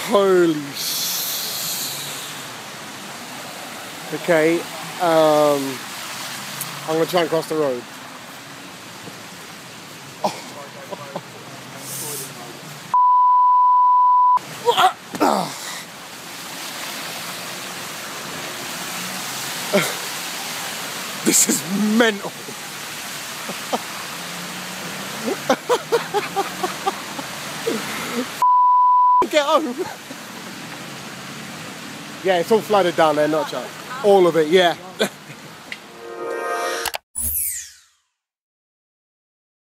Holy Okay, I'm gonna try and cross the road. This is mental. Get home. Yeah, it's all flooded down there, not Chuck. All of it, yeah.